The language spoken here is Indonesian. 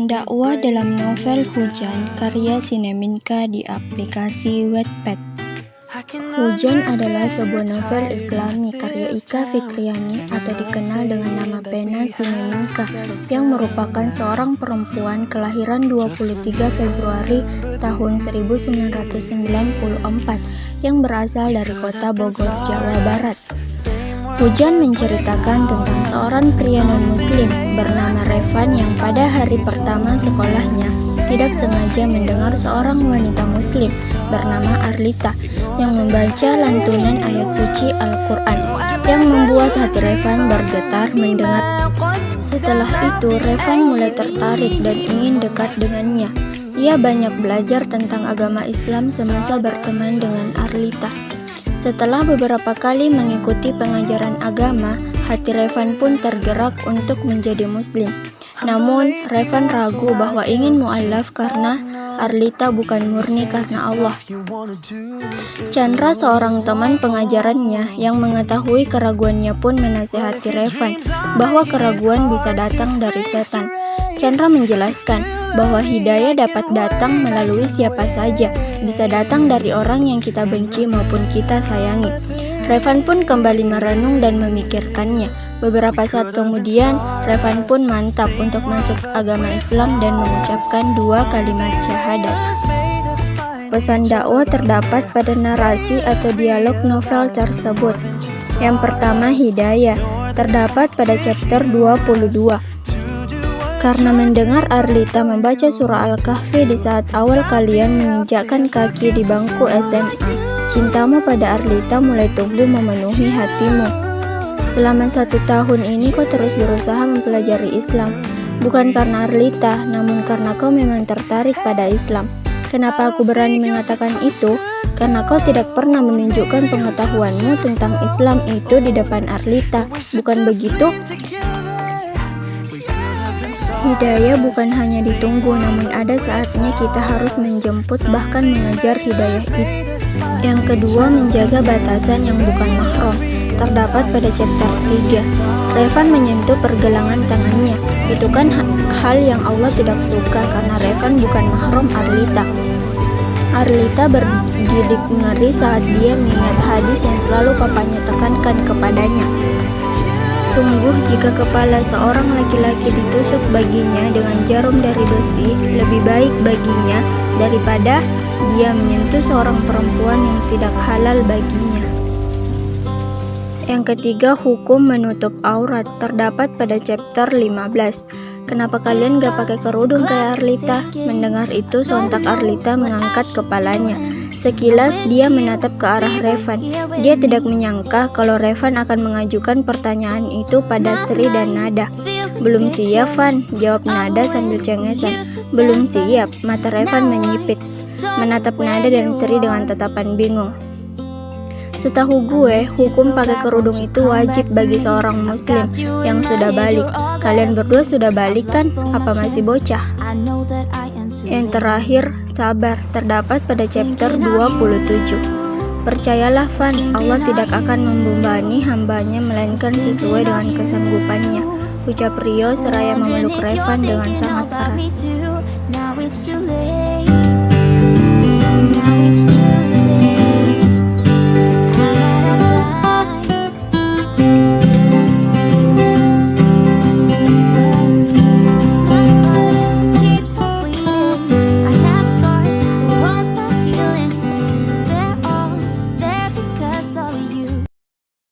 Pesan dakwah dalam novel Hujan karya Sineminka di aplikasi Wattpad. Hujan adalah sebuah novel Islami karya Ika Fikriani atau dikenal dengan nama pena Sineminka yang merupakan seorang perempuan kelahiran 23 Februari tahun 1994 yang berasal dari kota Bogor, Jawa Barat. Hujan menceritakan tentang seorang pria non-muslim bernama Revan yang pada hari pertama sekolahnya tidak sengaja mendengar seorang wanita muslim bernama Arlita yang membaca lantunan ayat suci Al-Quran yang membuat hati Revan bergetar mendengar. Setelah itu, Revan mulai tertarik dan ingin dekat dengannya. Ia banyak belajar tentang agama Islam semasa berteman dengan Arlita. Setelah beberapa kali mengikuti pengajaran agama, hati Revan pun tergerak untuk menjadi muslim. Namun, Revan ragu bahwa ingin mu'alaf karena Arlita bukan murni karena Allah. Chandra, seorang teman pengajarannya yang mengetahui keraguannya pun menasihati Revan bahwa keraguan bisa datang dari setan. Chandra menjelaskan bahwa hidayah dapat datang melalui siapa saja, bisa datang dari orang yang kita benci maupun kita sayangi. Revan pun kembali merenung dan memikirkannya. Beberapa saat kemudian, Revan pun mantap untuk masuk agama Islam dan mengucapkan 2 kalimat syahadat. Pesan dakwah terdapat pada narasi atau dialog novel tersebut. Yang pertama, hidayah, terdapat pada chapter 22. Karena mendengar Arlita membaca surah Al-Kahfi di saat awal kalian menginjakkan kaki di bangku SMA, cintamu pada Arlita mulai tumbuh memenuhi hatimu. Selama 1 tahun ini kau terus berusaha mempelajari Islam, bukan karena Arlita, namun karena kau memang tertarik pada Islam. Kenapa aku berani mengatakan itu? Karena kau tidak pernah menunjukkan pengetahuanmu tentang Islam itu di depan Arlita, bukan begitu? Hidayah bukan hanya ditunggu, namun ada saatnya kita harus menjemput bahkan mengejar hidayah itu. Yang kedua, menjaga batasan yang bukan mahram, terdapat pada chapter 3. Revan menyentuh pergelangan tangannya. Itu kan hal yang Allah tidak suka karena Revan bukan mahram Arlita. Arlita bergidik ngeri saat dia mengingat hadis yang selalu papanya tekankan kepadanya. Sungguh, jika kepala seorang laki-laki ditusuk baginya dengan jarum dari besi, lebih baik baginya daripada dia menyentuh seorang perempuan yang tidak halal baginya. Yang ketiga, hukum menutup aurat, terdapat pada chapter 15. Kenapa kalian gak pakai kerudung kayak Arlita? Mendengar itu, sontak Arlita mengangkat kepalanya. Sekilas dia menatap ke arah Revan. Dia tidak menyangka kalau Revan akan mengajukan pertanyaan itu pada Sri dan Nada. Belum siap, Van, jawab Nada sambil cengesan. Belum siap, mata Revan menyipit, menatap Nada dan Sri dengan tatapan bingung. Setahu gue, hukum pakai kerudung itu wajib bagi seorang muslim yang sudah balik. Kalian berdua sudah balik kan? Apa masih bocah? Yang terakhir, sabar, terdapat pada chapter 27. Percayalah, Van, Allah tidak akan membebani hambanya melainkan sesuai dengan kesanggupannya, ucap Rio seraya memeluk Revan dengan sangat erat.